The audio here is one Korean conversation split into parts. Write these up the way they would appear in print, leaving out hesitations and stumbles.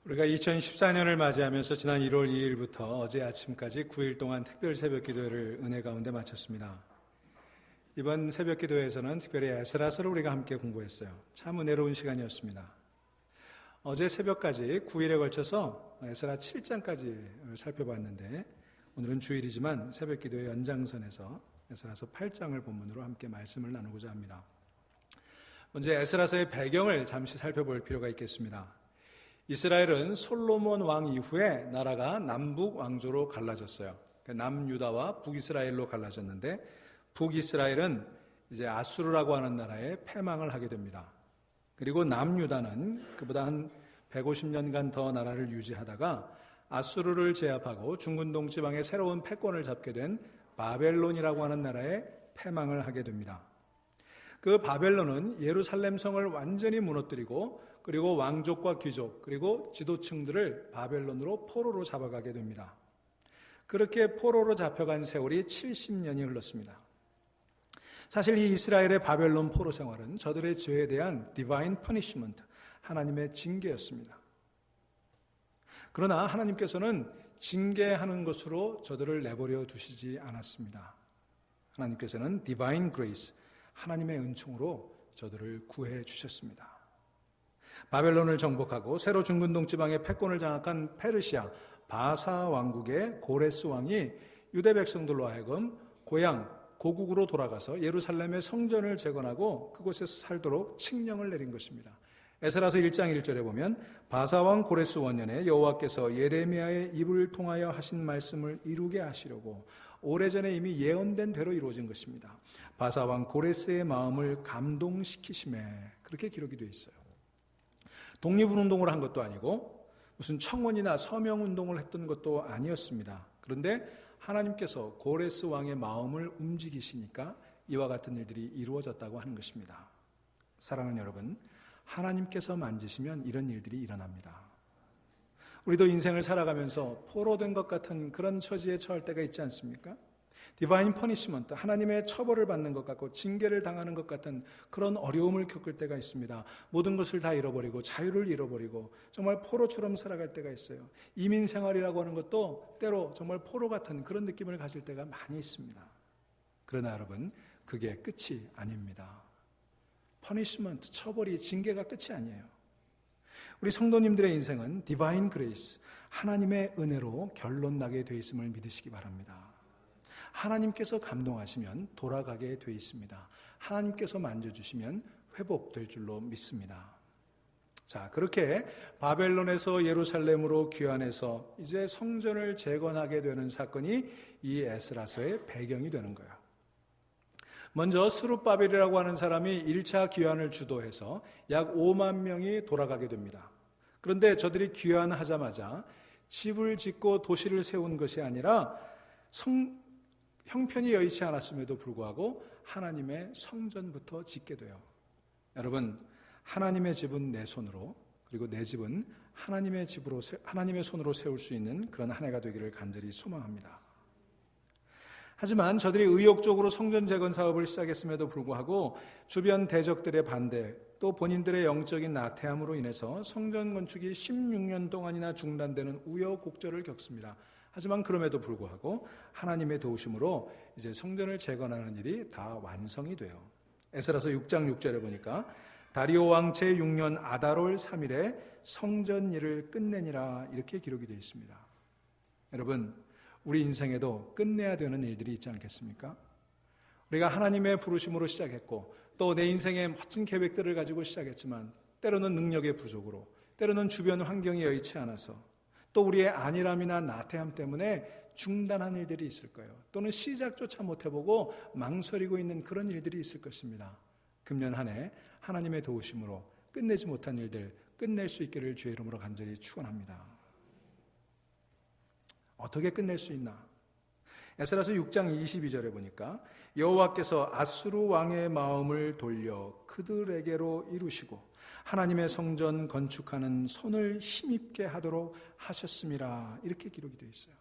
우리가 2014년을 맞이하면서 지난 1월 2일부터 어제 아침까지 9일 동안 특별 새벽 기도회를 은혜 가운데 마쳤습니다. 이번 새벽 기도회에서는 특별히 에스라서를 우리가 함께 공부했어요. 참 은혜로운 시간이었습니다. 어제 새벽까지 9일에 걸쳐서 에스라 7장까지 살펴봤는데 오늘은 주일이지만 새벽 기도회 연장선에서 에스라서 8장을 본문으로 함께 말씀을 나누고자 합니다. 먼저 에스라서의 배경을 잠시 살펴볼 필요가 있겠습니다. 이스라엘은 솔로몬 왕 이후에 나라가 남북 왕조로 갈라졌어요. 남유다와 북이스라엘로 갈라졌는데 북이스라엘은 이제 아수르라고 하는 나라에 패망을 하게 됩니다. 그리고 남유다는 그보다 한 150년간 더 나라를 유지하다가 아수르를 제압하고 중근동 지방의 새로운 패권을 잡게 된 바벨론이라고 하는 나라에 패망을 하게 됩니다. 그 바벨론은 예루살렘 성을 완전히 무너뜨리고 그리고 왕족과 귀족 그리고 지도층들을 바벨론으로 포로로 잡아가게 됩니다. 그렇게 포로로 잡혀간 세월이 70년이 흘렀습니다. 사실 이 이스라엘의 바벨론 포로 생활은 저들의 죄에 대한 디바인 퍼니시먼트, 하나님의 징계였습니다. 그러나 하나님께서는 징계하는 것으로 저들을 내버려 두시지 않았습니다. 하나님께서는 디바인 그레이스, 하나님의 은총으로 저들을 구해 주셨습니다. 바벨론을 정복하고 새로 중근동 지방의 패권을 장악한 페르시아 바사 왕국의 고레스 왕이 유대 백성들로 하여금 고향 고국으로 돌아가서 예루살렘의 성전을 재건하고 그곳에서 살도록 칙령을 내린 것입니다. 에스라서 1장 1절에 보면 바사 왕 고레스 원년에 여호와께서 예레미야의 입을 통하여 하신 말씀을 이루게 하시려고 오래전에 이미 예언된 대로 이루어진 것입니다. 바사 왕 고레스의 마음을 감동시키심에, 그렇게 기록이 되어 있어요. 독립운동을 한 것도 아니고 무슨 청원이나 서명운동을 했던 것도 아니었습니다. 그런데 하나님께서 고레스 왕의 마음을 움직이시니까 이와 같은 일들이 이루어졌다고 하는 것입니다. 사랑하는 여러분, 하나님께서 만지시면 이런 일들이 일어납니다. 우리도 인생을 살아가면서 포로된 것 같은 그런 처지에 처할 때가 있지 않습니까? 디바인 퍼니시먼트, 하나님의 처벌을 받는 것 같고 징계를 당하는 것 같은 그런 어려움을 겪을 때가 있습니다. 모든 것을 다 잃어버리고 자유를 잃어버리고 정말 포로처럼 살아갈 때가 있어요. 이민 생활이라고 하는 것도 때로 정말 포로 같은 그런 느낌을 가질 때가 많이 있습니다. 그러나 여러분, 그게 끝이 아닙니다. 퍼니시먼트, 처벌이, 징계가 끝이 아니에요. 우리 성도님들의 인생은 디바인 그레이스, 하나님의 은혜로 결론 나게 돼 있음을 믿으시기 바랍니다. 하나님께서 감동하시면 돌아가게 돼 있습니다. 하나님께서 만져주시면 회복될 줄로 믿습니다. 자, 그렇게 바벨론에서 예루살렘으로 귀환해서 이제 성전을 재건하게 되는 사건이 이 에스라서의 배경이 되는 거예요. 먼저 스룹바벨이라고 하는 사람이 1차 귀환을 주도해서 약 5만 명이 돌아가게 됩니다. 그런데 저들이 귀환하자마자 집을 짓고 도시를 세운 것이 아니라 형편이 여의치 않았음에도 불구하고 하나님의 성전부터 짓게 돼요. 여러분, 하나님의 집은 내 손으로, 그리고 내 집은 하나님의 집으로, 하나님의 손으로 세울 수 있는 그런 한 해가 되기를 간절히 소망합니다. 하지만 저들이 의욕적으로 성전 재건 사업을 시작했음에도 불구하고 주변 대적들의 반대, 또 본인들의 영적인 나태함으로 인해서 성전 건축이 16년 동안이나 중단되는 우여곡절을 겪습니다. 하지만 그럼에도 불구하고 하나님의 도우심으로 이제 성전을 재건하는 일이 다 완성이 돼요. 에스라서 6장 6절에 보니까 다리오 왕 제6년 아달월 3일에 성전 일을 끝내니라, 이렇게 기록이 되어 있습니다. 여러분, 우리 인생에도 끝내야 되는 일들이 있지 않겠습니까? 우리가 하나님의 부르심으로 시작했고 또 내 인생의 멋진 계획들을 가지고 시작했지만 때로는 능력의 부족으로, 때로는 주변 환경이 여의치 않아서, 또 우리의 안일함이나 나태함 때문에 중단한 일들이 있을 거예요. 또는 시작조차 못해보고 망설이고 있는 그런 일들이 있을 것입니다. 금년 한 해 하나님의 도우심으로 끝내지 못한 일들 끝낼 수 있기를 주의 이름으로 간절히 축원합니다. 어떻게 끝낼 수 있나? 에스라서 6장 22절에 보니까 여호와께서 아수르 왕의 마음을 돌려 그들에게로 이루시고 하나님의 성전 건축하는 손을 힘입게 하도록 하셨음이라, 이렇게 기록이 되어 있어요.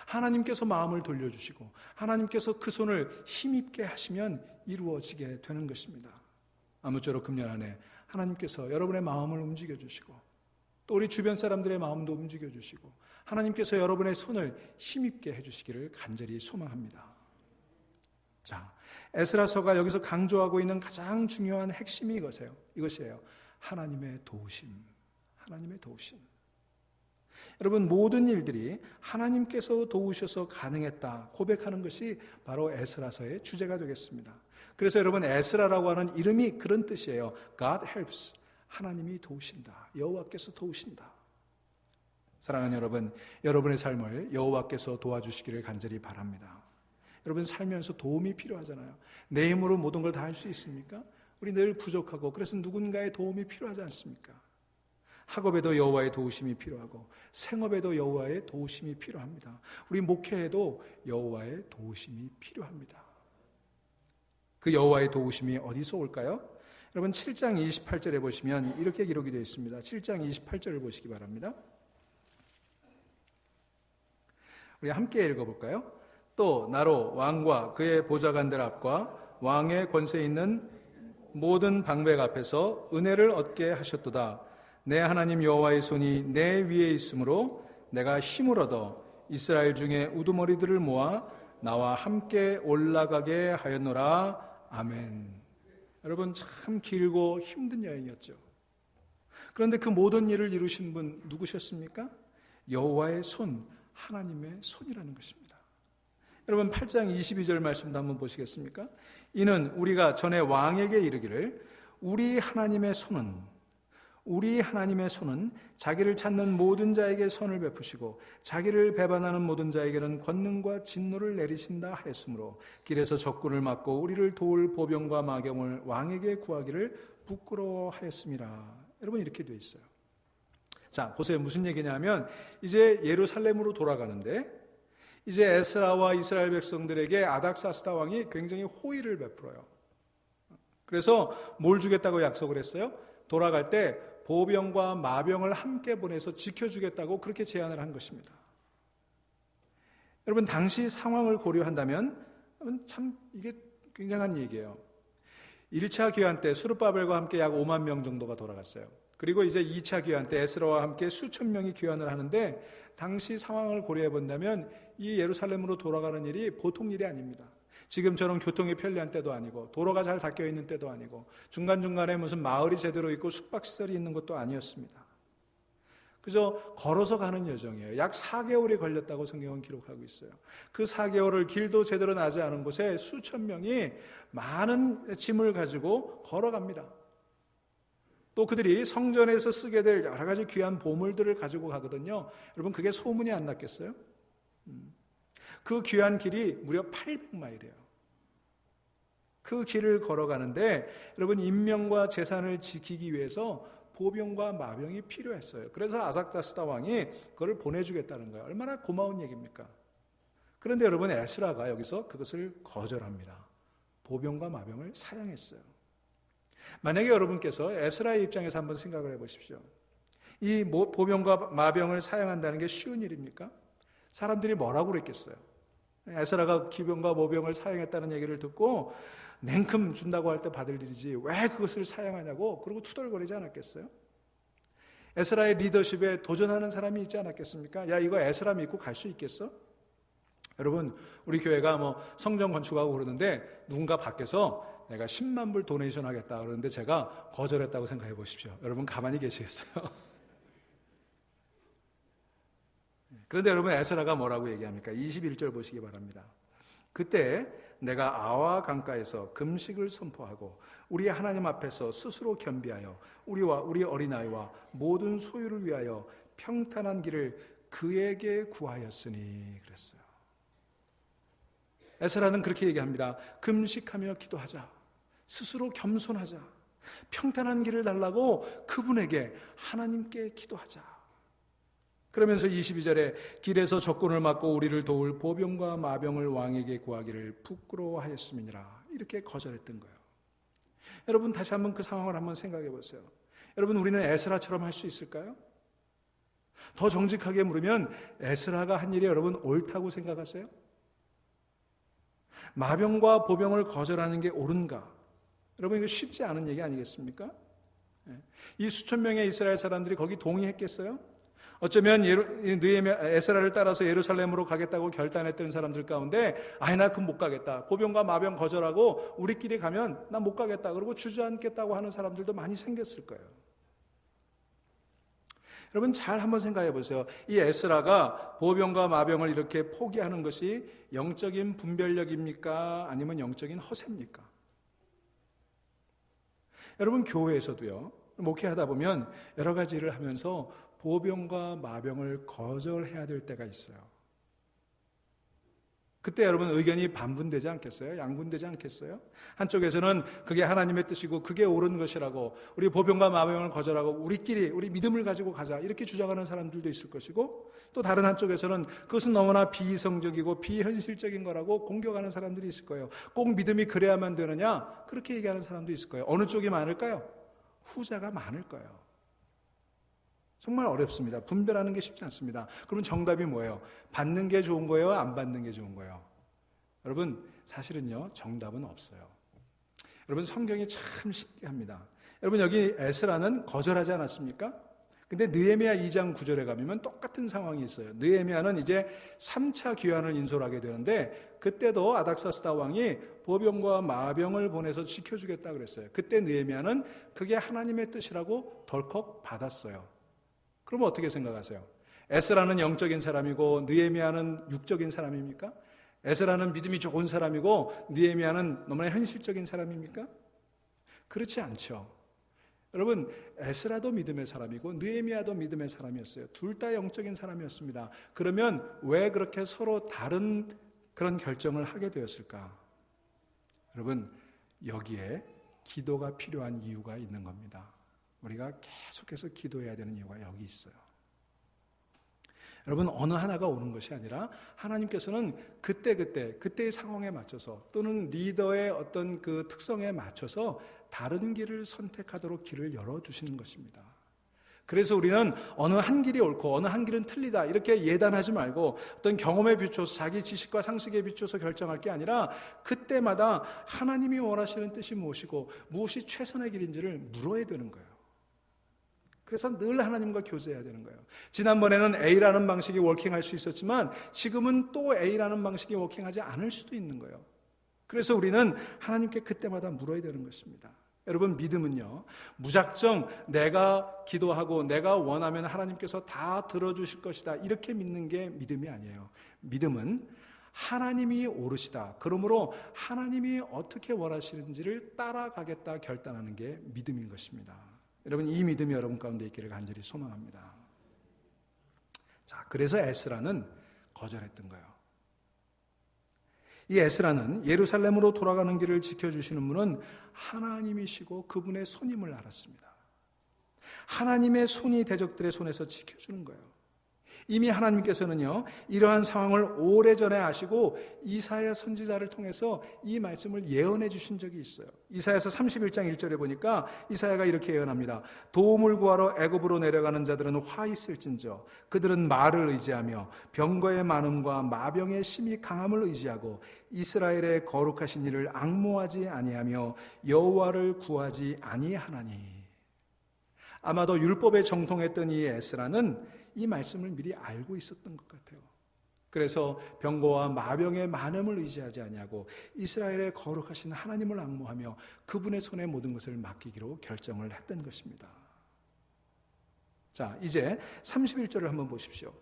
하나님께서 마음을 돌려주시고 하나님께서 그 손을 힘입게 하시면 이루어지게 되는 것입니다. 아무쪼록 금년 안에 하나님께서 여러분의 마음을 움직여 주시고 또 우리 주변 사람들의 마음도 움직여주시고 하나님께서 여러분의 손을 힘있게 해주시기를 간절히 소망합니다. 자, 에스라서가 여기서 강조하고 있는 가장 중요한 핵심이 이것이에요. 하나님의 도우심. 하나님의 도우심. 여러분, 모든 일들이 하나님께서 도우셔서 가능했다 고백하는 것이 바로 에스라서의 주제가 되겠습니다. 그래서 여러분, 에스라라고 하는 이름이 그런 뜻이에요. God helps. 하나님이 도우신다. 여호와께서 도우신다. 사랑하는 여러분, 여러분의 삶을 여호와께서 도와주시기를 간절히 바랍니다. 여러분, 살면서 도움이 필요하잖아요. 내 힘으로 모든 걸 다 할 수 있습니까? 우리 늘 부족하고, 그래서 누군가의 도움이 필요하지 않습니까? 학업에도 여호와의 도우심이 필요하고, 생업에도 여호와의 도우심이 필요합니다. 우리 목회에도 여호와의 도우심이 필요합니다. 그 여호와의 도우심이 어디서 올까요? 여러분, 7장 28절에 보시면 이렇게 기록이 되어 있습니다. 7장 28절을 보시기 바랍니다. 우리 함께 읽어볼까요? 또 나로 왕과 그의 보좌관들 앞과 왕의 권세 있는 모든 방백 앞에서 은혜를 얻게 하셨도다. 내 하나님 여호와의 손이 내 위에 있으므로 내가 힘을 얻어 이스라엘 중에 우두머리들을 모아 나와 함께 올라가게 하였노라. 아멘. 여러분, 참 길고 힘든 여행이었죠. 그런데 그 모든 일을 이루신 분 누구셨습니까? 여호와의 손, 하나님의 손이라는 것입니다. 여러분, 8장 22절 말씀도 한번 보시겠습니까? 이는 우리가 전에 왕에게 이르기를 우리 하나님의 손은 자기를 찾는 모든 자에게 선을 베푸시고 자기를 배반하는 모든 자에게는 권능과 진노를 내리신다 하였으므로 길에서 적군을 막고 우리를 도울 보병과 마병을 왕에게 구하기를 부끄러워하였음이라. 여러분, 이렇게 되어 있어요. 자, 보세요. 무슨 얘기냐면 이제 예루살렘으로 돌아가는데 이제 에스라와 이스라엘 백성들에게 아닥사스다 왕이 굉장히 호의를 베풀어요. 그래서 뭘 주겠다고 약속을 했어요? 돌아갈 때 보병과 마병을 함께 보내서 지켜주겠다고 그렇게 제안을 한 것입니다. 여러분, 당시 상황을 고려한다면 참 이게 굉장한 얘기예요. 1차 귀환 때 수르바벨과 함께 약 5만 명 정도가 돌아갔어요. 그리고 이제 2차 귀환 때 에스라와 함께 수천 명이 귀환을 하는데 당시 상황을 고려해 본다면 이 예루살렘으로 돌아가는 일이 보통 일이 아닙니다. 지금처럼 교통이 편리한 때도 아니고 도로가 잘 닦여 있는 때도 아니고 중간중간에 무슨 마을이 제대로 있고 숙박시설이 있는 것도 아니었습니다. 그저 걸어서 가는 여정이에요. 약 4개월이 걸렸다고 성경은 기록하고 있어요. 그 4개월을 길도 제대로 나지 않은 곳에 수천 명이 많은 짐을 가지고 걸어갑니다. 또 그들이 성전에서 쓰게 될 여러 가지 귀한 보물들을 가지고 가거든요. 여러분, 그게 소문이 안 났겠어요? 그 귀한 길이 무려 800마일이에요. 그 길을 걸어가는데 여러분, 인명과 재산을 지키기 위해서 보병과 마병이 필요했어요. 그래서 아삭다스다 왕이 그걸 보내주겠다는 거예요. 얼마나 고마운 얘기입니까? 그런데 여러분, 에스라가 여기서 그것을 거절합니다. 보병과 마병을 사양했어요. 만약에 여러분께서 에스라의 입장에서 한번 생각을 해보십시오. 이 보병과 마병을 사양한다는 게 쉬운 일입니까? 사람들이 뭐라고 그랬겠어요? 에스라가 기병과 모병을 사양했다는 얘기를 듣고 냉큼 준다고 할 때 받을 일이지 왜 그것을 사양하냐고 그러고 투덜거리지 않았겠어요? 에스라의 리더십에 도전하는 사람이 있지 않았겠습니까? 야, 이거 에스라 믿고 갈 수 있겠어? 여러분, 우리 교회가 성전 건축하고 그러는데 누군가 밖에서 내가 10만 불 도네이션 하겠다 그러는데 제가 거절했다고 생각해 보십시오. 여러분, 가만히 계시겠어요? 그런데 여러분, 에스라가 뭐라고 얘기합니까? 21절 보시기 바랍니다. 그때 내가 아와 강가에서 금식을 선포하고 우리 하나님 앞에서 스스로 겸비하여 우리와 우리 어린아이와 모든 소유를 위하여 평탄한 길을 그에게 구하였으니 그랬어요. 에스라는 그렇게 얘기합니다. 금식하며 기도하자. 스스로 겸손하자. 평탄한 길을 달라고 그분에게 하나님께 기도하자. 그러면서 22절에 길에서 적군을 막고 우리를 도울 보병과 마병을 왕에게 구하기를 부끄러워하였음이니라. 이렇게 거절했던 거예요. 여러분, 다시 한번 그 상황을 한번 생각해 보세요. 여러분, 우리는 에스라처럼 할 수 있을까요? 더 정직하게 물으면 에스라가 한 일이 여러분 옳다고 생각하세요? 마병과 보병을 거절하는 게 옳은가? 여러분, 이거 쉽지 않은 얘기 아니겠습니까? 이 수천 명의 이스라엘 사람들이 거기 동의했겠어요? 어쩌면 에스라를 따라서 예루살렘으로 가겠다고 결단했던 사람들 가운데 나 그럼 못 가겠다. 보병과 마병 거절하고 우리끼리 가면 나 못 가겠다. 그러고 주저앉겠다고 하는 사람들도 많이 생겼을 거예요. 여러분 잘 한번 생각해 보세요. 이 에스라가 보병과 마병을 이렇게 포기하는 것이 영적인 분별력입니까? 아니면 영적인 허세입니까? 여러분 교회에서도요. 목회하다 보면 여러 가지 일을 하면서 보병과 마병을 거절해야 될 때가 있어요. 그때 여러분 의견이 반분되지 않겠어요? 양분되지 않겠어요? 한쪽에서는 그게 하나님의 뜻이고 그게 옳은 것이라고 우리 보병과 마병을 거절하고 우리끼리 우리 믿음을 가지고 가자 이렇게 주장하는 사람들도 있을 것이고 또 다른 한쪽에서는 그것은 너무나 비이성적이고 비현실적인 거라고 공격하는 사람들이 있을 거예요. 꼭 믿음이 그래야만 되느냐? 그렇게 얘기하는 사람도 있을 거예요. 어느 쪽이 많을까요? 후자가 많을 거예요. 정말 어렵습니다. 분별하는 게 쉽지 않습니다. 그러면 정답이 뭐예요? 받는 게 좋은 거예요? 안 받는 게 좋은 거예요? 여러분 사실은요 정답은 없어요. 여러분 성경이 참 신기합니다. 여러분 여기 에스라는 거절하지 않았습니까? 근데 느헤미야 2장 9절에 가면 똑같은 상황이 있어요. 느헤미야는 이제 3차 귀환을 인솔하게 되는데 그때도 아닥사스다 왕이 보병과 마병을 보내서 지켜주겠다 그랬어요. 그때 느헤미야는 그게 하나님의 뜻이라고 덜컥 받았어요. 그럼 어떻게 생각하세요? 에스라는 영적인 사람이고 느헤미야는 육적인 사람입니까? 에스라는 믿음이 좋은 사람이고 느헤미야는 너무나 현실적인 사람입니까? 그렇지 않죠. 여러분 에스라도 믿음의 사람이고 느헤미야도 믿음의 사람이었어요. 둘 다 영적인 사람이었습니다. 그러면 왜 그렇게 서로 다른 그런 결정을 하게 되었을까? 여러분 여기에 기도가 필요한 이유가 있는 겁니다. 우리가 계속해서 기도해야 되는 이유가 여기 있어요. 여러분 어느 하나가 오는 것이 아니라 하나님께서는 그때의 상황에 맞춰서 또는 리더의 어떤 그 특성에 맞춰서 다른 길을 선택하도록 길을 열어주시는 것입니다. 그래서 우리는 어느 한 길이 옳고 어느 한 길은 틀리다 이렇게 예단하지 말고 어떤 경험에 비춰서 자기 지식과 상식에 비춰서 결정할 게 아니라 그때마다 하나님이 원하시는 뜻이 무엇이고 무엇이 최선의 길인지를 물어야 되는 거예요. 그래서 늘 하나님과 교제해야 되는 거예요. 지난번에는 A라는 방식이 워킹할 수 있었지만 지금은 또 A라는 방식이 워킹하지 않을 수도 있는 거예요. 그래서 우리는 하나님께 그때마다 물어야 되는 것입니다. 여러분 믿음은요 무작정 내가 기도하고 내가 원하면 하나님께서 다 들어주실 것이다 이렇게 믿는 게 믿음이 아니에요. 믿음은 하나님이 오르시다. 그러므로 하나님이 어떻게 원하시는지를 따라가겠다 결단하는 게 믿음인 것입니다. 여러분 이 믿음이 여러분 가운데 있기를 간절히 소망합니다. 자, 그래서 에스라는 거절했던 거예요. 이 에스라는 예루살렘으로 돌아가는 길을 지켜주시는 분은 하나님이시고 그분의 손임을 알았습니다. 하나님의 손이 대적들의 손에서 지켜주는 거예요. 이미 하나님께서는요 이러한 상황을 오래전에 아시고 이사야 선지자를 통해서 이 말씀을 예언해 주신 적이 있어요. 이사야서 31장 1절에 보니까 이사야가 이렇게 예언합니다. 도움을 구하러 애굽으로 내려가는 자들은 화 있을진저 그들은 말을 의지하며 병거의 많음과 마병의 심히 강함을 의지하고 이스라엘의 거룩하신 이를 앙모하지 아니하며 여호와를 구하지 아니하나니. 아마도 율법에 정통했던 이 에스라는 이 말씀을 미리 알고 있었던 것 같아요. 그래서 병거와 마병의 많음을 의지하지 아니하고 이스라엘의 거룩하신 하나님을 앙모하며 그분의 손에 모든 것을 맡기기로 결정을 했던 것입니다. 자, 이제 31절을 한번 보십시오.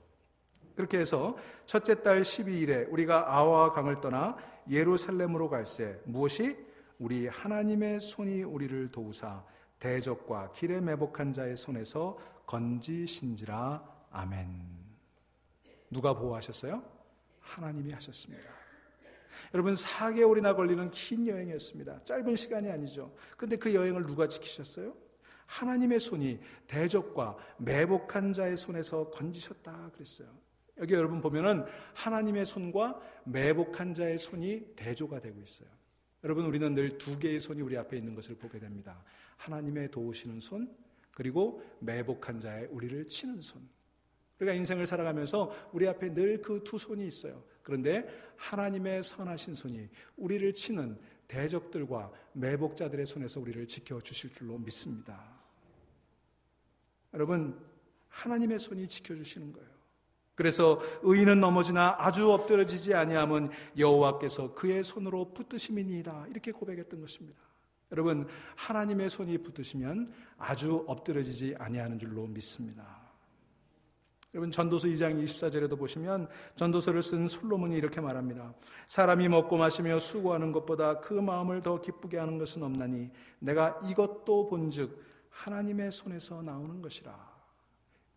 그렇게 해서 첫째 달 12일에 우리가 아와 강을 떠나 예루살렘으로 갈새 무엇이? 우리 하나님의 손이 우리를 도우사 대적과 길에 매복한 자의 손에서 건지신지라. 아멘. 누가 보호하셨어요? 하나님이 하셨습니다. 여러분 4개월이나 걸리는 긴 여행이었습니다. 짧은 시간이 아니죠. 그런데 그 여행을 누가 지키셨어요? 하나님의 손이 대적과 매복한 자의 손에서 건지셨다 그랬어요. 여기 여러분 보면은 하나님의 손과 매복한 자의 손이 대조가 되고 있어요. 여러분 우리는 늘 두 개의 손이 우리 앞에 있는 것을 보게 됩니다. 하나님의 도우시는 손 그리고 매복한 자의 우리를 치는 손. 우리가 인생을 살아가면서 우리 앞에 늘 그 두 손이 있어요. 그런데 하나님의 선하신 손이 우리를 치는 대적들과 매복자들의 손에서 우리를 지켜주실 줄로 믿습니다. 여러분, 하나님의 손이 지켜주시는 거예요. 그래서 의인은 넘어지나 아주 엎드러지지 아니함은 여호와께서 그의 손으로 붙드심이니이다. 이렇게 고백했던 것입니다. 여러분, 하나님의 손이 붙으시면 아주 엎드러지지 아니하는 줄로 믿습니다. 여러분, 전도서 2장 24절에도 보시면 전도서를 쓴 솔로몬이 이렇게 말합니다. 사람이 먹고 마시며 수고하는 것보다 그 마음을 더 기쁘게 하는 것은 없나니 내가 이것도 본즉 하나님의 손에서 나오는 것이라.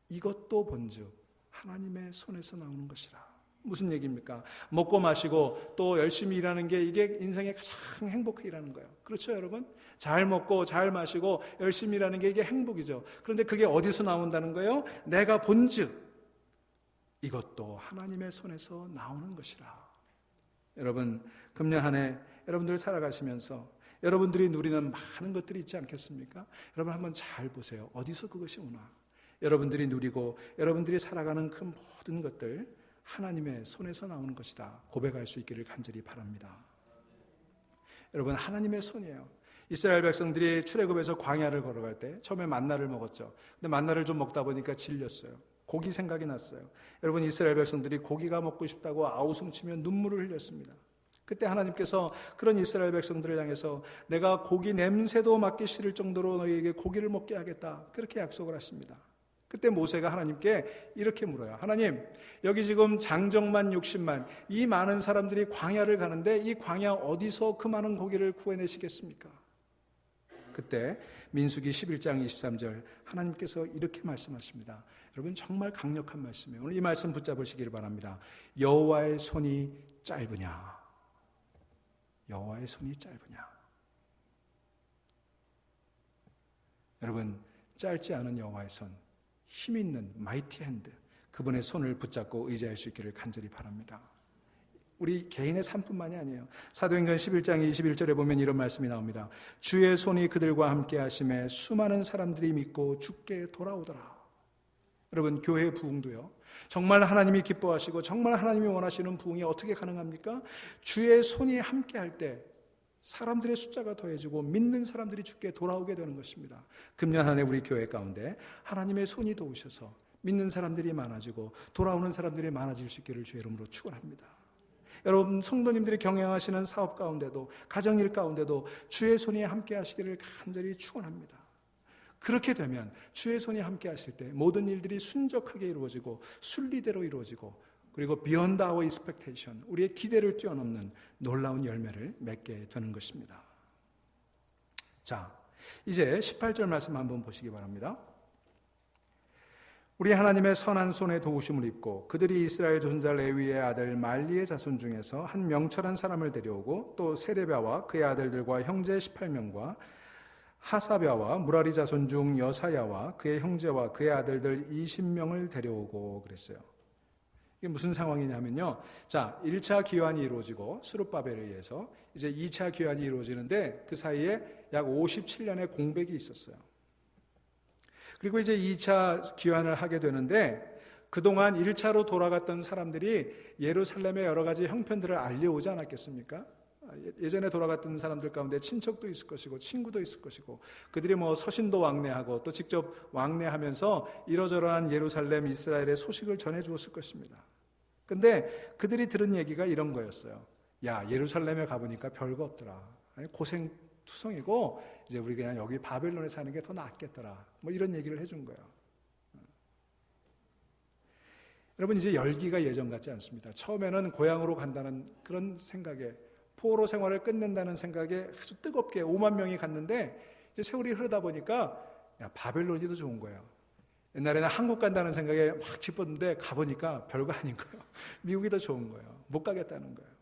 이것도 본즉 하나님의 손에서 나오는 것이라. 무슨 얘기입니까? 먹고 마시고 또 열심히 일하는 게 이게 인생의 가장 행복한 일하는 거예요. 그렇죠, 여러분? 잘 먹고 잘 마시고 열심히 일하는 게 이게 행복이죠. 그런데 그게 어디서 나온다는 거예요? 내가 본즉 이것도 하나님의 손에서 나오는 것이라. 여러분, 금년 한 해 여러분들 살아가시면서 여러분들이 누리는 많은 것들이 있지 않겠습니까? 여러분 한번 잘 보세요. 어디서 그것이 오나? 여러분들이 누리고 여러분들이 살아가는 그 모든 것들 하나님의 손에서 나오는 것이다. 고백할 수 있기를 간절히 바랍니다. 여러분, 하나님의 손이에요. 이스라엘 백성들이 출애굽에서 광야를 걸어갈 때 처음에 만나를 먹었죠. 근데 만나를 좀 먹다 보니까 질렸어요. 고기 생각이 났어요. 여러분, 이스라엘 백성들이 고기가 먹고 싶다고 아우성치며 눈물을 흘렸습니다. 그때 하나님께서 그런 이스라엘 백성들을 향해서 내가 고기 냄새도 맡기 싫을 정도로 너희에게 고기를 먹게 하겠다. 그렇게 약속을 하십니다. 그때 모세가 하나님께 이렇게 물어요. 하나님, 여기 지금 장정만 60만 이 많은 사람들이 광야를 가는데 이 광야 어디서 그 많은 고기를 구해내시겠습니까? 그때 민수기 11장 23절 하나님께서 이렇게 말씀하십니다. 여러분, 정말 강력한 말씀이에요. 오늘 이 말씀 붙잡으시길 바랍니다. 여호와의 손이 짧으냐? 여호와의 손이 짧으냐? 여러분, 짧지 않은 여호와의 손, 힘 있는 마이티 핸드, 그분의 손을 붙잡고 의지할 수 있기를 간절히 바랍니다. 우리 개인의 삶뿐만이 아니에요. 사도행전 11장 21절에 보면 이런 말씀이 나옵니다. 주의 손이 그들과 함께 하심에 수많은 사람들이 믿고 주께 돌아오더라. 여러분, 교회의 부흥도요, 정말 하나님이 기뻐하시고 정말 하나님이 원하시는 부흥이 어떻게 가능합니까? 주의 손이 함께 할 때 사람들의 숫자가 더해지고 믿는 사람들이 주께 돌아오게 되는 것입니다. 금년 한 해 우리 교회 가운데 하나님의 손이 도우셔서 믿는 사람들이 많아지고 돌아오는 사람들이 많아질 수 있기를 주의 이름으로 축원합니다. 여러분, 성도님들이 경영하시는 사업 가운데도 가정일 가운데도 주의 손이 함께 하시기를 간절히 축원합니다. 그렇게 되면 주의 손이 함께 하실 때 모든 일들이 순적하게 이루어지고 순리대로 이루어지고 그리고 beyond our expectation, 우리의 기대를 뛰어넘는 놀라운 열매를 맺게 되는 것입니다. 자, 이제 18절 말씀 한번 보시기 바랍니다. 우리 하나님의 선한 손에 도우심을 입고 그들이 이스라엘 존자 레위의 아들 말리의 자손 중에서 한 명철한 사람을 데려오고 또 세레비아와 그의 아들들과 형제 18명과 하사랴와 무라리 자손 중 여사야와 그의 형제와 그의 아들들 20명을 데려오고 그랬어요. 이게 무슨 상황이냐면요. 자, 1차 기환이 이루어지고 스룹바벨에 의해서 이제 2차 기환이 이루어지는데 그 사이에 약 57년의 공백이 있었어요. 그리고 이제 2차 기환을 하게 되는데 그동안 1차로 돌아갔던 사람들이 예루살렘의 여러 가지 형편들을 알려오지 않았겠습니까? 예전에 돌아갔던 사람들 가운데 친척도 있을 것이고 친구도 있을 것이고 그들이 뭐 서신도 왕래하고 또 직접 왕래하면서 이러저러한 예루살렘 이스라엘의 소식을 전해 주었을 것입니다. 근데 그들이 들은 얘기가 이런 거였어요. 야, 예루살렘에 가보니까 별거 없더라. 아니, 고생투성이고 이제 우리 그냥 여기 바벨론에 사는 게 더 낫겠더라. 뭐 이런 얘기를 해준 거예요. 여러분, 이제 열기가 예전 같지 않습니다. 처음에는 고향으로 간다는 그런 생각에 포로 생활을 끝낸다는 생각에 아주 뜨겁게 5만 명이 갔는데 이제 세월이 흐르다 보니까 야, 바벨론이 더 좋은 거예요. 옛날에는 한국 간다는 생각에 막 기뻤는데 가보니까 별거 아닌 거예요. 미국이 더 좋은 거예요. 못 가겠다는 거예요.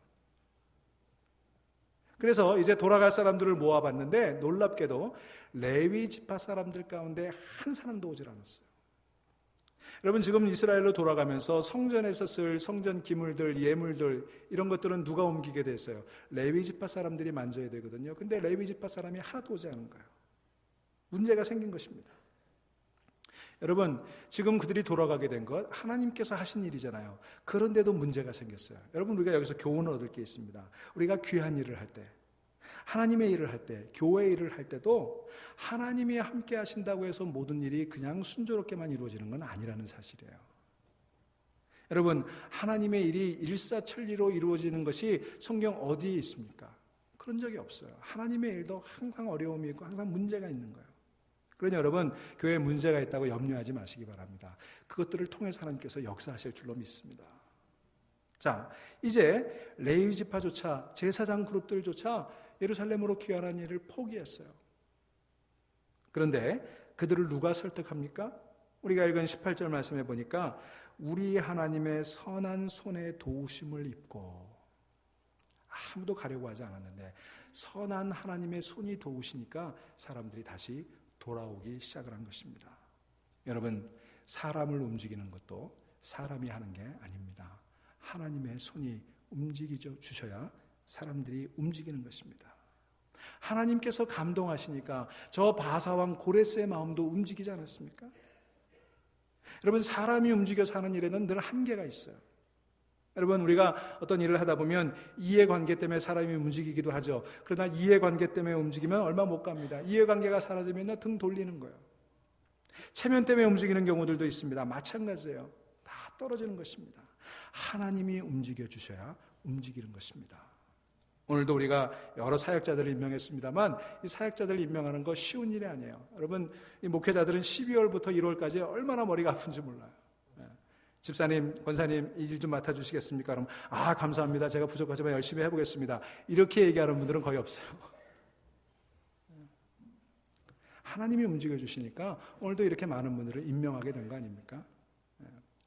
그래서 이제 돌아갈 사람들을 모아봤는데 놀랍게도 레위 지파 사람들 가운데 한 사람도 오질 않았어요. 여러분, 지금 이스라엘로 돌아가면서 성전에서 쓸 성전 기물들, 예물들 이런 것들은 누가 옮기게 됐어요? 레위 지파 사람들이 만져야 되거든요. 근데 레위 지파 사람이 하나도 오지 않은 거예요. 문제가 생긴 것입니다. 여러분, 지금 그들이 돌아가게 된 것 하나님께서 하신 일이잖아요. 그런데도 문제가 생겼어요. 여러분, 우리가 여기서 교훈을 얻을 게 있습니다. 우리가 귀한 일을 할 때 하나님의 일을 할 때, 교회 일을 할 때도 하나님이 함께 하신다고 해서 모든 일이 그냥 순조롭게만 이루어지는 건 아니라는 사실이에요. 여러분, 하나님의 일이 일사천리로 이루어지는 것이 성경 어디에 있습니까? 그런 적이 없어요. 하나님의 일도 항상 어려움이 있고 항상 문제가 있는 거예요. 그러니 여러분, 교회에 문제가 있다고 염려하지 마시기 바랍니다. 그것들을 통해서 하나님께서 역사하실 줄로 믿습니다. 자, 이제 레위 지파조차 제사장 그룹들조차 예루살렘으로 귀환하는 일을 포기했어요. 그런데 그들을 누가 설득합니까? 우리가 읽은 18절 말씀해 보니까 우리 하나님의 선한 손에 도우심을 입고, 아무도 가려고 하지 않았는데 선한 하나님의 손이 도우시니까 사람들이 다시 돌아오기 시작을 한 것입니다. 여러분, 사람을 움직이는 것도 사람이 하는 게 아닙니다. 하나님의 손이 움직이져 주셔야 사람들이 움직이는 것입니다. 하나님께서 감동하시니까 저 바사왕 고레스의 마음도 움직이지 않았습니까? 여러분, 사람이 움직여서 하는 일에는 늘 한계가 있어요. 여러분, 우리가 어떤 일을 하다 보면 이해관계 때문에 사람이 움직이기도 하죠. 그러나 이해관계 때문에 움직이면 얼마 못 갑니다. 이해관계가 사라지면 등 돌리는 거예요. 체면 때문에 움직이는 경우들도 있습니다. 마찬가지예요. 다 떨어지는 것입니다. 하나님이 움직여 주셔야 움직이는 것입니다. 오늘도 우리가 여러 사역자들을 임명했습니다만 이 사역자들 임명하는 거 쉬운 일이 아니에요. 여러분, 이 목회자들은 12월부터 1월까지 얼마나 머리가 아픈지 몰라요. 집사님, 권사님, 이 일 좀 맡아주시겠습니까? 그럼 감사합니다. 제가 부족하지만 열심히 해보겠습니다. 이렇게 얘기하는 분들은 거의 없어요. 하나님이 움직여 주시니까 오늘도 이렇게 많은 분들을 임명하게 된 거 아닙니까?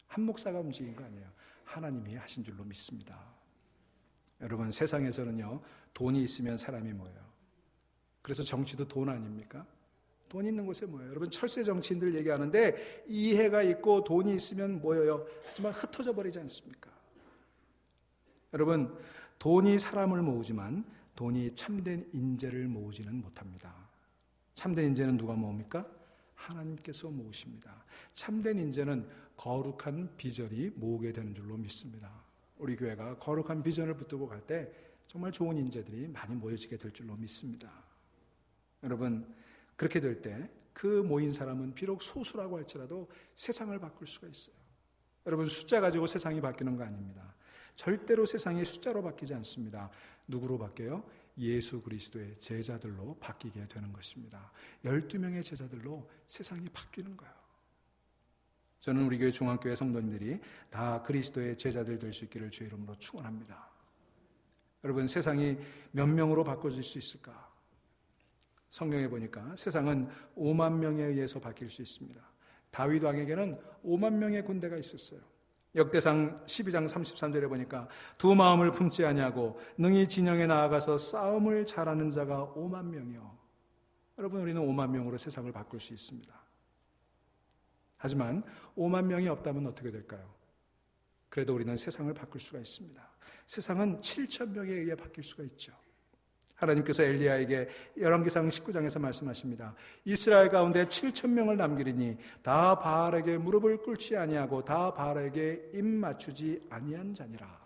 한 목사가 움직인 거 아니에요. 하나님이 하신 줄로 믿습니다. 여러분, 세상에서는요, 돈이 있으면 사람이 모여요. 그래서 정치도 돈 아닙니까? 돈 있는 곳에 모여요. 여러분, 철새 정치인들 얘기하는데 이해가 있고 돈이 있으면 모여요. 하지만 흩어져 버리지 않습니까? 여러분, 돈이 사람을 모으지만 돈이 참된 인재를 모으지는 못합니다. 참된 인재는 누가 모읍니까? 하나님께서 모으십니다. 참된 인재는 거룩한 비전이 모으게 되는 줄로 믿습니다. 우리 교회가 거룩한 비전을 붙들고 갈 때 정말 좋은 인재들이 많이 모여지게 될 줄로 믿습니다. 여러분, 그렇게 될 때 그 모인 사람은 비록 소수라고 할지라도 세상을 바꿀 수가 있어요. 여러분, 숫자 가지고 세상이 바뀌는 거 아닙니다. 절대로 세상이 숫자로 바뀌지 않습니다. 누구로 바뀌어요? 예수 그리스도의 제자들로 바뀌게 되는 것입니다. 12명의 제자들로 세상이 바뀌는 거예요. 저는 우리 교회 중앙교회 성도님들이 다 그리스도의 제자들 될 수 있기를 주의 이름으로 축원합니다. 여러분, 세상이 몇 명으로 바꿔질 수 있을까? 성경에 보니까 세상은 5만 명에 의해서 바뀔 수 있습니다. 다윗 왕에게는 5만 명의 군대가 있었어요. 역대상 12장 33절에 보니까 두 마음을 품지 아니하고 능히 진영에 나아가서 싸움을 잘하는 자가 5만 명이요. 여러분, 우리는 5만 명으로 세상을 바꿀 수 있습니다. 하지만 5만 명이 없다면 어떻게 될까요? 그래도 우리는 세상을 바꿀 수가 있습니다. 세상은 7천 명에 의해 바뀔 수가 있죠. 하나님께서 엘리야에게 열왕기상 19장에서 말씀하십니다. 이스라엘 가운데 7천 명을 남기리니 다 바알에게 무릎을 꿇지 아니하고 다 바알에게 입 맞추지 아니한 자니라.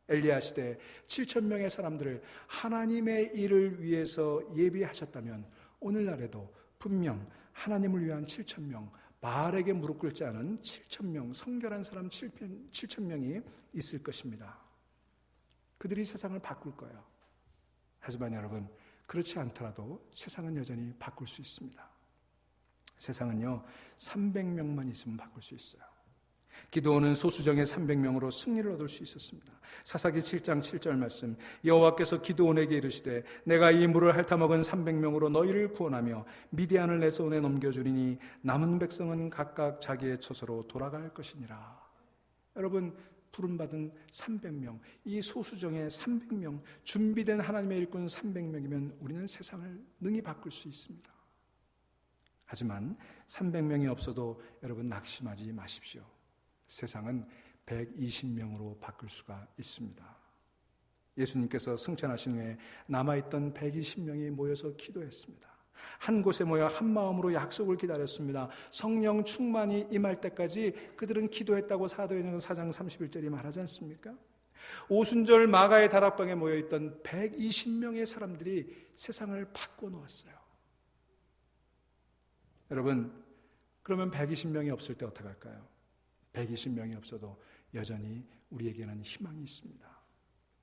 엘리야 시대 7천 명의 사람들을 하나님의 일을 위해서 예비하셨다면 오늘날에도 분명 하나님을 위한 7천 명, 바알에게 무릎 꿇지 않은 7천 명, 성결한 사람 7천 명이 있을 것입니다. 그들이 세상을 바꿀 거예요. 하지만 여러분, 그렇지 않더라도 세상은 여전히 바꿀 수 있습니다. 세상은요, 300명만 있으면 바꿀 수 있어요. 기드온은 소수정의 300명으로 승리를 얻을 수 있었습니다. 사사기 7장 7절 말씀, 여호와께서 기드온에게 이르시되 내가 이 물을 핥아먹은 300명으로 너희를 구원하며 미디안을 내 손에 넘겨주리니 남은 백성은 각각 자기의 처소로 돌아갈 것이니라. 여러분, 부름받은 300명, 이 소수정의 300명, 준비된 하나님의 일꾼 300명이면 우리는 세상을 능히 바꿀 수 있습니다. 하지만 300명이 없어도 여러분 낙심하지 마십시오. 세상은 120명으로 바꿀 수가 있습니다. 예수님께서 승천하신 후에 남아있던 120명이 모여서 기도했습니다. 한 곳에 모여 한 마음으로 약속을 기다렸습니다. 성령 충만이 임할 때까지 그들은 기도했다고 사도행전 4장 31절이 말하지 않습니까? 오순절 마가의 다락방에 모여있던 120명의 사람들이 세상을 바꿔놓았어요. 여러분, 그러면 120명이 없을 때 어떡할까요? 120명이 없어도 여전히 우리에게는 희망이 있습니다.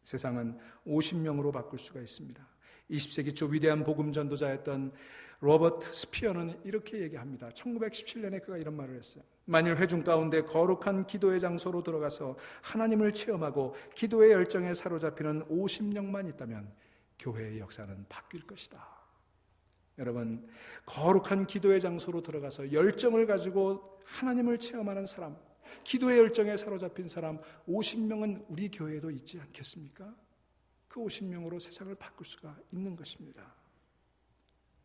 세상은 50명으로 바꿀 수가 있습니다. 20세기 초 위대한 복음 전도자였던 로버트 스피어는 이렇게 얘기합니다. 1917년에 그가 이런 말을 했어요. 만일 회중 가운데 거룩한 기도의 장소로 들어가서 하나님을 체험하고 기도의 열정에 사로잡히는 50명만 있다면 교회의 역사는 바뀔 것이다. 여러분, 거룩한 기도의 장소로 들어가서 열정을 가지고 하나님을 체험하는 사람, 기도의 열정에 사로잡힌 사람 50명은 우리 교회에도 있지 않겠습니까? 그 50명으로 세상을 바꿀 수가 있는 것입니다.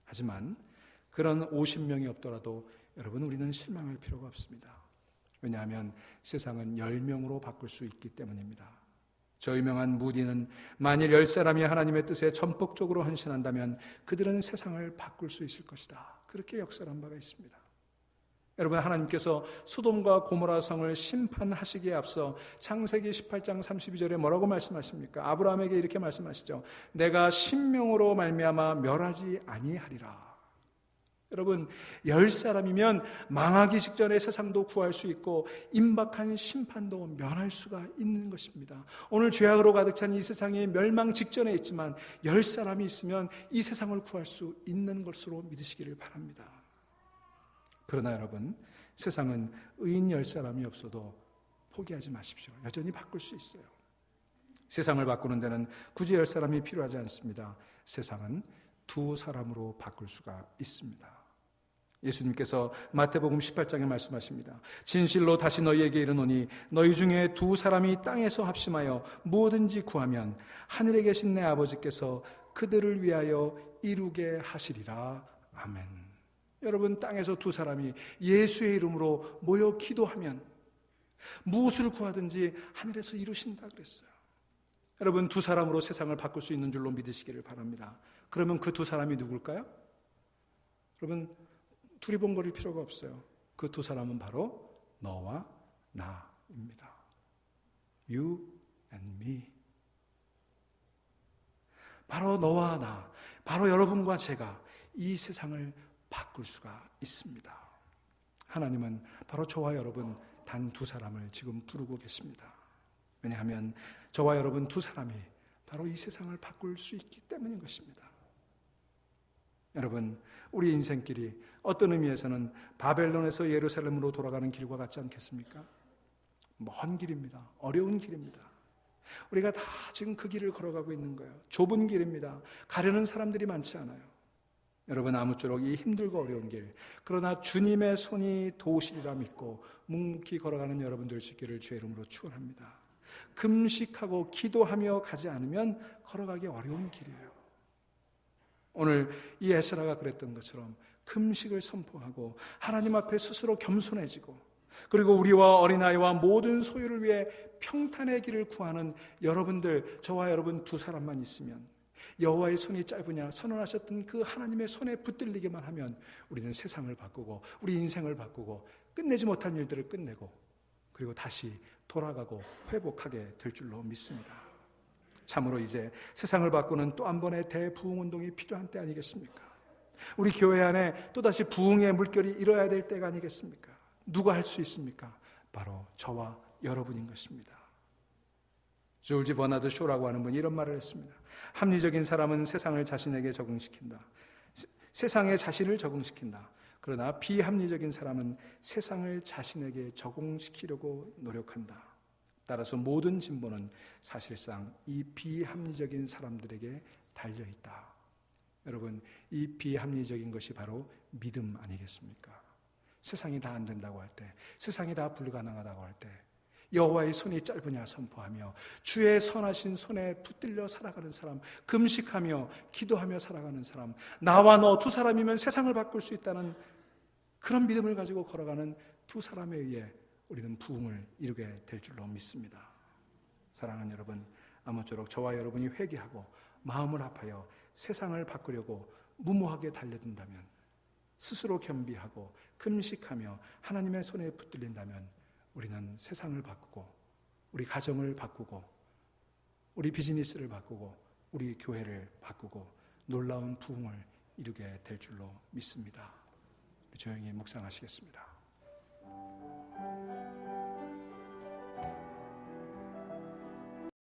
하지만 그런 50명이 없더라도 여러분, 우리는 실망할 필요가 없습니다. 왜냐하면 세상은 10명으로 바꿀 수 있기 때문입니다. 저 유명한 무디는 만일 10사람이 하나님의 뜻에 전폭적으로 헌신한다면 그들은 세상을 바꿀 수 있을 것이다. 그렇게 역설한 바가 있습니다. 여러분, 하나님께서 소돔과 고모라 성을 심판하시기에 앞서 창세기 18장 32절에 뭐라고 말씀하십니까? 아브라함에게 이렇게 말씀하시죠. 내가 신명으로 말미암아 멸하지 아니하리라. 여러분, 10사람이면 망하기 직전에 세상도 구할 수 있고 임박한 심판도 면할 수가 있는 것입니다. 오늘 죄악으로 가득 찬 이 세상이 멸망 직전에 있지만 10사람이 있으면 이 세상을 구할 수 있는 것으로 믿으시기를 바랍니다. 그러나 여러분, 세상은 의인 10사람이 없어도 포기하지 마십시오. 여전히 바꿀 수 있어요. 세상을 바꾸는 데는 굳이 10사람이 필요하지 않습니다. 세상은 2사람으로 바꿀 수가 있습니다. 예수님께서 마태복음 18장에 말씀하십니다. 진실로 다시 너희에게 이르노니 너희 중에 2사람이 땅에서 합심하여 무엇든지 구하면 하늘에 계신 내 아버지께서 그들을 위하여 이루게 하시리라. 아멘. 여러분, 땅에서 2사람이 예수의 이름으로 모여 기도하면 무엇을 구하든지 하늘에서 이루신다 그랬어요. 여러분, 2사람으로 세상을 바꿀 수 있는 줄로 믿으시기를 바랍니다. 그러면 그 2사람이 누굴까요? 여러분, 두리번거릴 필요가 없어요. 그 2사람은 바로 너와 나입니다. You and me. 바로 너와 나, 바로 여러분과 제가 이 세상을 바꿀 수가 있습니다. 하나님은 바로 저와 여러분 단 2사람을 지금 부르고 계십니다. 왜냐하면 저와 여러분 2사람이 바로 이 세상을 바꿀 수 있기 때문인 것입니다. 여러분, 우리 인생길이 어떤 의미에서는 바벨론에서 예루살렘으로 돌아가는 길과 같지 않겠습니까? 먼 길입니다. 어려운 길입니다. 우리가 다 지금 그 길을 걸어가고 있는 거예요. 좁은 길입니다. 가려는 사람들이 많지 않아요. 여러분, 아무쪼록 이 힘들고 어려운 길, 그러나 주님의 손이 도우시리라 믿고 묵묵히 걸어가는 여러분들 수 있기를 주의 이름으로 축원합니다. 금식하고 기도하며 가지 않으면 걸어가기 어려운 길이에요. 오늘 이 에스라가 그랬던 것처럼 금식을 선포하고 하나님 앞에 스스로 겸손해지고 그리고 우리와 어린아이와 모든 소유를 위해 평탄의 길을 구하는 여러분들, 저와 여러분 2사람만 있으면, 여호와의 손이 짧으냐 선언하셨던 그 하나님의 손에 붙들리기만 하면 우리는 세상을 바꾸고 우리 인생을 바꾸고 끝내지 못한 일들을 끝내고 그리고 다시 돌아가고 회복하게 될 줄로 믿습니다. 참으로 이제 세상을 바꾸는 또 한 번의 대부흥운동이 필요한 때 아니겠습니까? 우리 교회 안에 또다시 부흥의 물결이 일어야 될 때가 아니겠습니까? 누가 할 수 있습니까? 바로 저와 여러분인 것입니다. 졸지 버나드 쇼라고 하는 분이 이런 말을 했습니다. 합리적인 사람은 세상을 자신에게 적응시킨다. 세상에 자신을 적응시킨다. 그러나 비합리적인 사람은 세상을 자신에게 적응시키려고 노력한다. 따라서 모든 진보는 사실상 이 비합리적인 사람들에게 달려있다. 여러분, 이 비합리적인 것이 바로 믿음 아니겠습니까? 세상이 다 안 된다고 할 때, 세상이 다 불가능하다고 할 때 여호와의 손이 짧으냐 선포하며 주의 선하신 손에 붙들려 살아가는 사람, 금식하며 기도하며 살아가는 사람, 나와 너 2사람이면 세상을 바꿀 수 있다는 그런 믿음을 가지고 걸어가는 2사람에 의해 우리는 부흥을 이루게 될 줄로 믿습니다. 사랑하는 여러분, 아무쪼록 저와 여러분이 회개하고 마음을 합하여 세상을 바꾸려고 무모하게 달려든다면, 스스로 겸비하고 금식하며 하나님의 손에 붙들린다면 우리는 세상을 바꾸고 우리 가정을 바꾸고 우리 비즈니스를 바꾸고 우리 교회를 바꾸고 놀라운 부흥을 이루게 될 줄로 믿습니다. 조용히 묵상하시겠습니다.